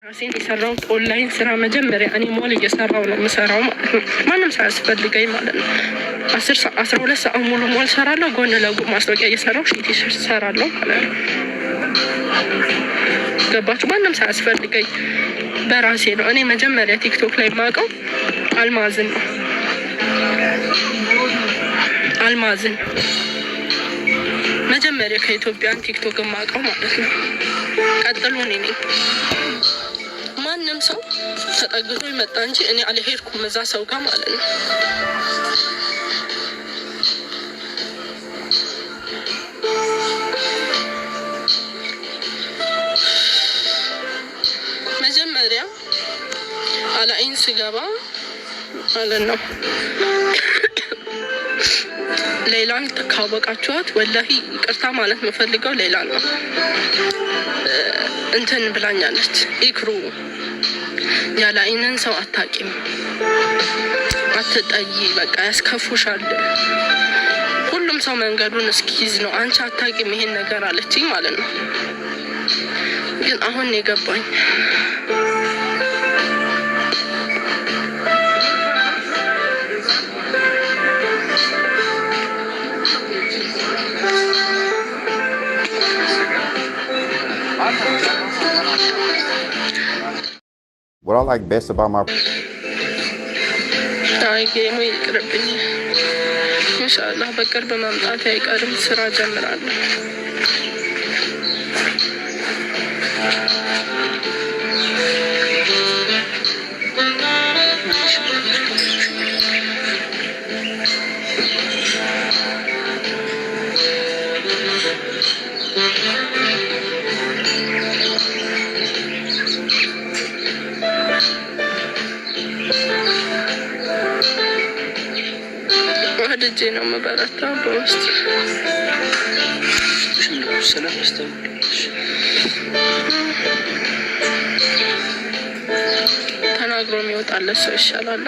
ራሴን የሰራሁት ኦንላይን ስራ መጀመሪያ እኔ ሞል እየሰራው ነው የምሰራው ማለት ነው። ማንም ሳያስፈልገኝ ማለት ነው። 12 ሰዓት ሙሉ ሞል ሰራለሁ። ጎን ለጎን ማስታወቂያ እየሰራው ሺቲ ሰራለሁ ማለት ነው። ገባችሁ? ማንም ሳያስፈልገኝ በራሴ ነው። እኔ መጀመሪያ ቲክቶክ ላይ የማውቀው አልማዝን ነው። አልማዝን መጀመሪያ ከኢትዮጵያን ቲክቶክ የማውቀው ማለት ነው። ቀጥሎ እኔ ነኝ። ማንም ሰው ተጠግቶ ይመጣ እንጂ እኔ አልሄድኩም እዛ ሰው ጋር ማለት ነው። መጀመሪያ አላይን ስገባ ማለት ነው። ሌላን ካወቃችኋት ወላሂ ይቅርታ ማለት የምፈልገው ሌላ ነው። እንትን ብላኛለች ኢክሩ ያለ አይነን ሰው አታቂም፣ አትጠይ፣ በቃ ያስከፉሻል። ሁሉም ሰው መንገዱን እስኪይዝ ነው፣ አንቺ አታቂም ይሄን ነገር አለችኝ ማለት ነው። ግን አሁን የገባኝ What I like best about my ጌሙ ይቅርብኝ። ኢንሻአላህ በቅርብ መምጣት አይቀርም። ስራ ጀምራለሁ። ወደጄ ነው የምበረታው በውስጥ ተናግሮ የሚወጣለት ሰው ይሻላል።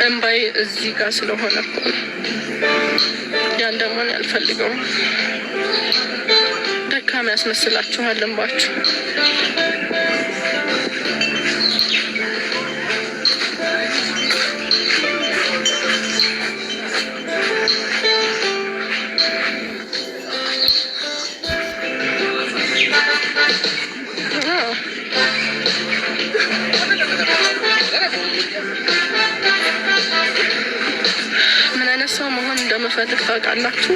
እንባዬ እዚህ ጋር ስለሆነ እኮ ያን ደግሞ አልፈልገውም። ደካማ ያስመስላችኋል እንባችሁ። ምን አይነት ሰው መሆን እንደምፈልግ ታውቃላችሁ?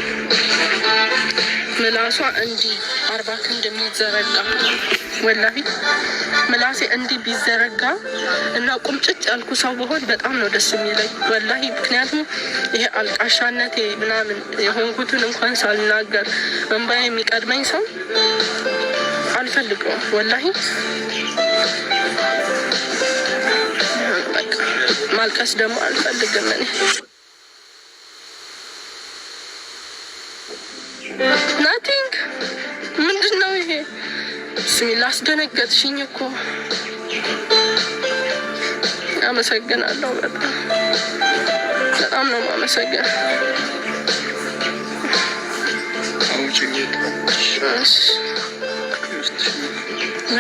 ምላሷ እንዲህ 40 ክንድ የሚዘረጋ ወላሂ ምላሴ እንዲህ ቢዘረጋ እና ቁምጭጭ ያልኩ ሰው በሆን በጣም ነው ደስ የሚለኝ ወላሂ። ምክንያቱም ይሄ አልቃሻነቴ ምናምን የሆንኩትን እንኳን ሳልናገር እንባዬ የሚቀድመኝ ሰው አልፈልገውም ወላሂ። በቃ ማልቀስ ደግሞ አልፈልግም እኔ። ናቲንግ ምንድን ነው ይሄ? ብስሚላ አስደነገጥሽኝ እኮ። አመሰግናለሁ። በጣም ነው የማመሰግነው።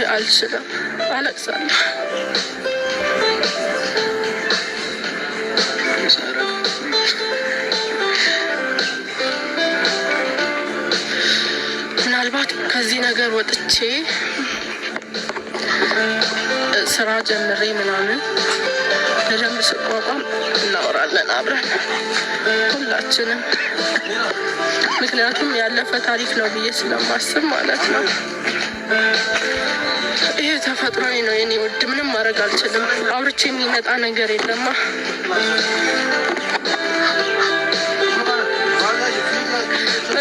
አልችልም፣ አለቅሳለሁ። ምናልባት ከዚህ ነገር ወጥቼ ስራ ጀምሬ ምናምን በደንብ ስቋቋም እናወራለን አብረን ሁላችንም። ምክንያቱም ያለፈ ታሪክ ነው ብዬ ስለማስብ ማለት ነው። ይሄ ተፈጥሯዊ ነው የኔ ውድ፣ ምንም ማድረግ አልችልም። አውርቼ የሚመጣ ነገር የለማ።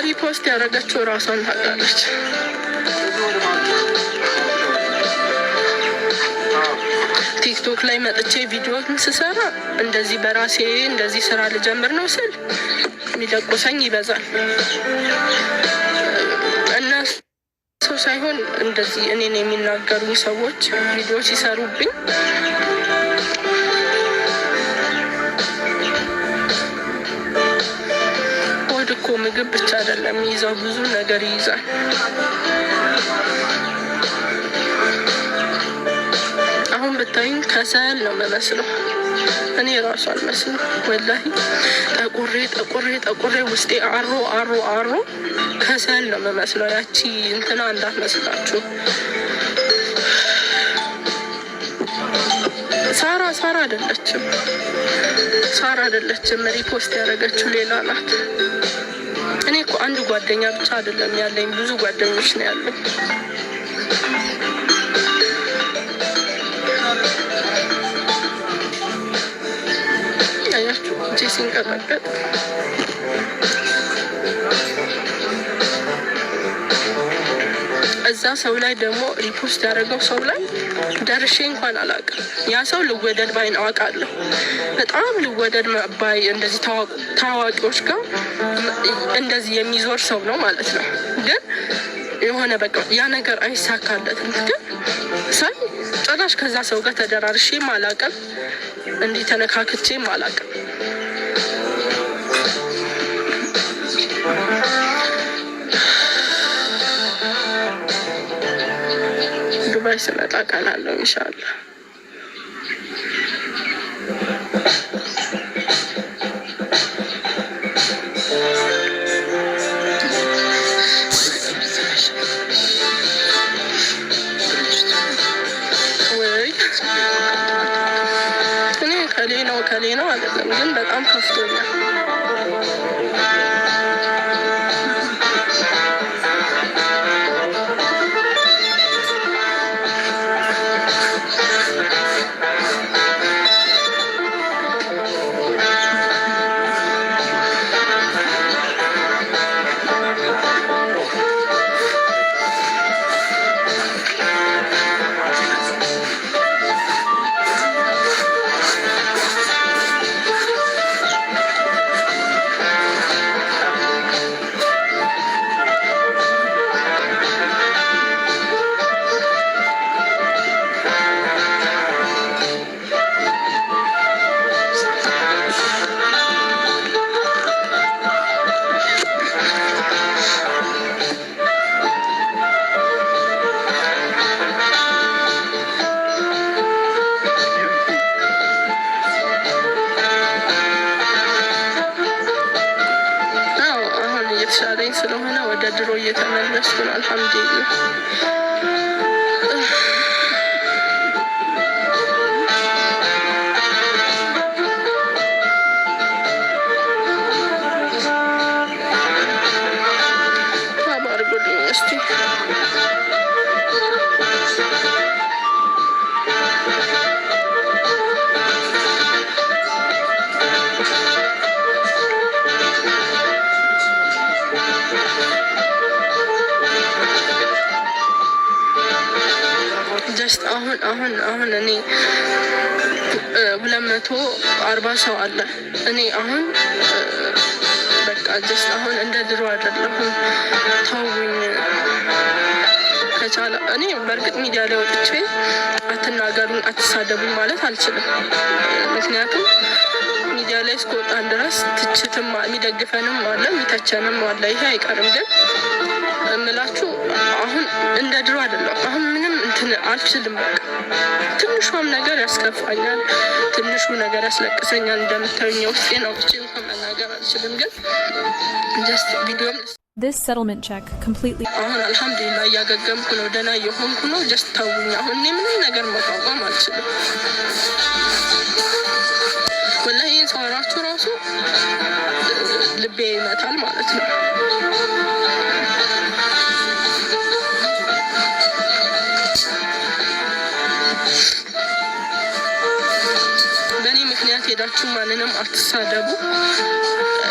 ሪፖስት ያደረገችው ራሷን ታውቃለች። ቲክቶክ ላይ መጥቼ ቪዲዮን ስሰራ እንደዚህ በራሴ እንደዚህ ስራ ልጀምር ነው ስል የሚለቁሰኝ ይበዛል። እነሱ ሳይሆን እንደዚህ እኔን የሚናገሩኝ ሰዎች ቪዲዮ ሲሰሩብኝ ምግብ ብቻ አይደለም ይይዛው፣ ብዙ ነገር ይይዛል። ብታይኝ ከሰል ነው የምመስለው። እኔ ራሱ አልመስልም ወላሂ። ጠቁሬ ውስጤ አሮ ከሰል ነው የምመስለው። ያቺ እንትና እንዳትመስላችሁ። ሳራ አይደለችም። ሪፖስት ያደረገችው ሌላ ናት። እኔ እኮ አንድ ጓደኛ ብቻ አይደለም ያለኝ፣ ብዙ ጓደኞች ነው ያሉኝ። አያችሁ እጄ ሲንቀጠቀጥ። እዛ ሰው ላይ ደግሞ ሪፖስት ያደረገው ሰው ላይ ደርሼ እንኳን አላውቅም። ያ ሰው ልወደድ ባይን አውቃለሁ። በጣም ልወደድ ባይ እንደዚህ ታዋቂዎች ጋር እንደዚህ የሚዞር ሰው ነው ማለት ነው። ግን የሆነ በቃ ያ ነገር አይሳካለትም። ግን ሳይ ጭራሽ ከዛ ሰው ጋር ተደራርሼም አላውቅም፣ እንዲህ ተነካክቼም አላውቅም። ዱባይ ስመጣ ቀናለሁ ኢንሻአላህ። እኔ ከሌ ነው አይደለም፣ ግን በጣም ከፍቶኛል። ስለሆነ ወደ ድሮ እየተመለስኩ ነው። አልሐምዱሊላህ። አባርጉልኝ እስቲ። ጀስት አሁን እኔ 240 ሰው አለ። እኔ አሁን በቃ ጀስት አሁን እንደ ድሮ አይደለሁም። ተውኝ ከቻለ እኔ በእርግጥ ሚዲያ ላይ ወጥቼ አትናገሩን፣ አትሳደቡኝ ማለት አልችልም። ምክንያቱም ሚዲያ ላይ እስከወጣን ድረስ ትችትም የሚደግፈንም አለ የሚተቸንም አለ። ይሄ አይቀርም። ግን እምላችሁ አሁን እንደ ድሮ አይደለም። አሁን ምንም እንትን አልችልም። በቃ ትንሿም ነገር ያስከፋኛል፣ ትንሹ ነገር ያስለቅሰኛል። እንደምታዩኝ ውስጤን አውጥቼ እንኳን መናገር አልችልም። ግን ጀስት ቪዲዮም This settlement check completely አሁን አልሐምዱሊላህ እያገገምኩ ነው፣ ደህና እየሆንኩ ነው። ጀስት ተውኝ። አሁን እኔ ምንም ነገር መቋቋም አልችልም። ወላሂ ይህን ሳወራችሁ ራሱ ልቤ ይመታል ማለት ነው። በእኔ ምክንያት ሄዳችሁ ማንንም አትሳደቡ።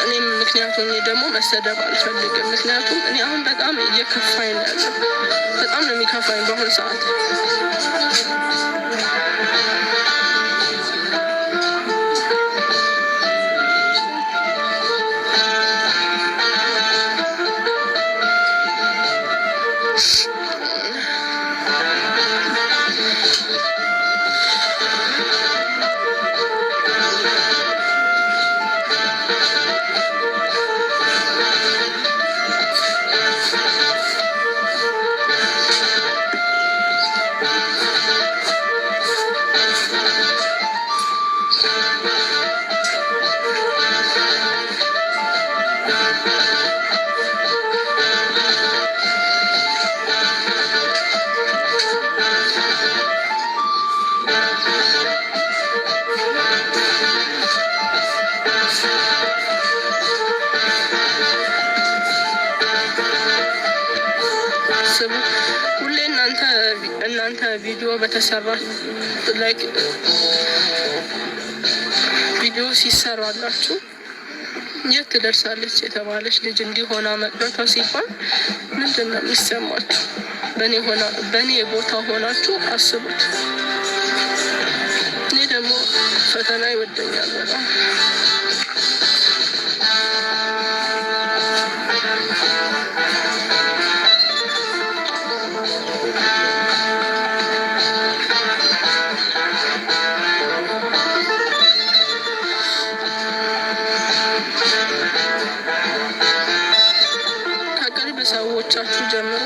እኔም ምክንያቱም ደግሞ መሰደብ አልፈልግም። ምክንያቱም እኔ አሁን በጣም እየከፋኝ ነው ያለው። በጣም ነው የሚከፋኝ በአሁኑ ሰዓት። አስቡ። ሁሌ እናንተ ቪዲዮ በተሰራ ላይክ ቪዲዮ ሲሰራላችሁ የት ትደርሳለች የተባለች ልጅ እንዲሆና መቅረቷ ሲባል ምንድን ነው የሚሰማችሁ? በእኔ ቦታ ሆናችሁ አስቡት። እኔ ደግሞ ፈተና ይወደኛል በጣም። ከቅርብ ሰዎቻችሁ ጀምሮ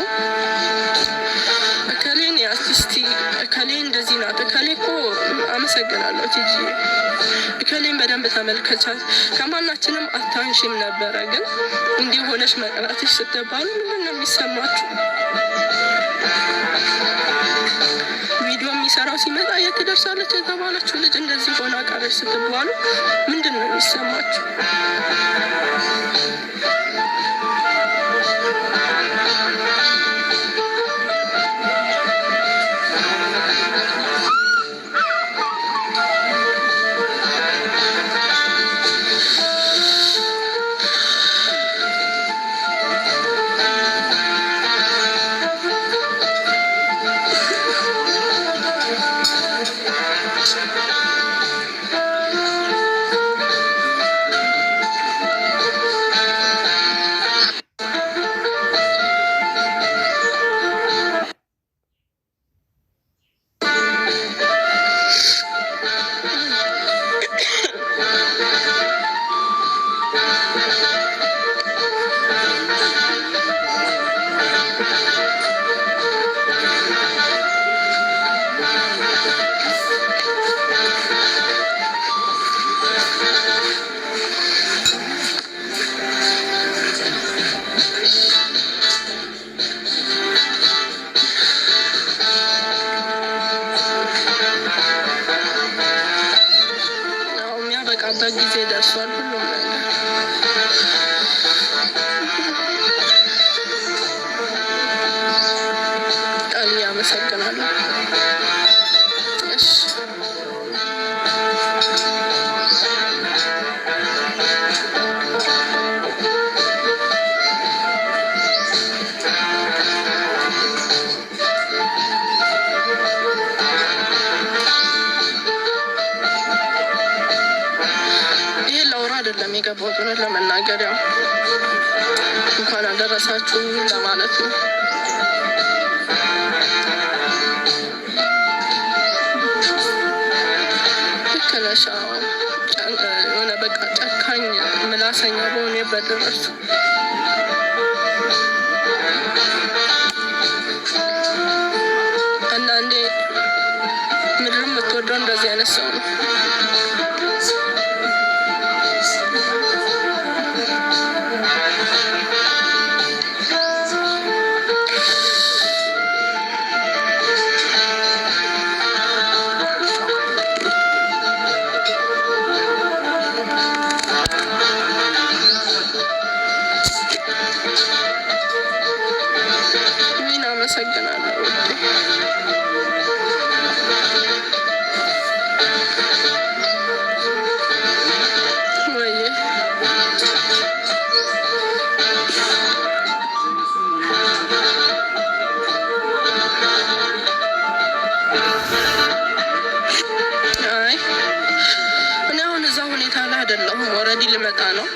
እከሌን የአርቲስቲ እከሌ እንደዚህ ናት፣ እከሌ እኮ አመሰግናለሁ ቲጂ እከሌን በደንብ ተመልከቻት፣ ከማናችንም አታንሽም ነበረ፣ ግን እንዲህ ሆነሽ መቅራትሽ ስትባሉ ምንድን ነው የሚሰማችሁ? ቪዲዮ የሚሰራው ሲመጣ የት ትደርሳለች የተባለችው ልጅ እንደዚህ ሆና ቀረች ስትባሉ ምንድን ነው የሚሰማችሁ? የሚያበቃበት ጊዜ ደርሷል። ሁሉም ነገር ቃል አመሰግናለሁ። እሺ አይደለም የገባሁት ነው ለመናገር ያው እንኳን አደረሳችሁ ለማለት ነው። ልክ ነሽ። የሆነ በቃ ጨካኝ ምላሰኛ በሆነበት ድረስ አንዳንዴ ምድርም የምትወደው እንደዚህ አይነት ሰው ነው። አመሰግናለሁ። ወይ አይ እኔ አሁን እዛ ሁኔታ ላይ አይደለሁም። ኦልሬዲ ልመጣ ነው።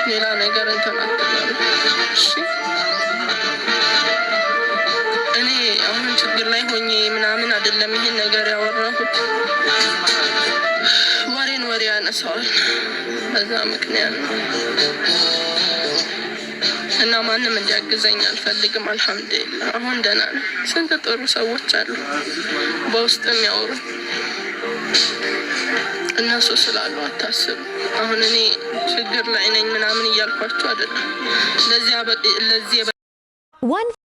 ሌላ ነገር እንትን አትበሉ እሺ። እኔ አሁን ችግር ላይ ሆኜ ምናምን አይደለም ይሄን ነገር ያወራሁት። ወሬ ያነሳዋል በዛ ምክንያት ነው እና ማንም እንዲያግዘኝ አልፈልግም። አልሐምዱሊላህ አሁን ደህና ነኝ። ስንት ጥሩ ሰዎች አሉ በውስጥ የሚያወሩ እነሱ ስላሉ አታስቡ። አሁን እኔ ችግር ላይ ነኝ ምናምን እያልኳቸው አይደለም። ለዚህ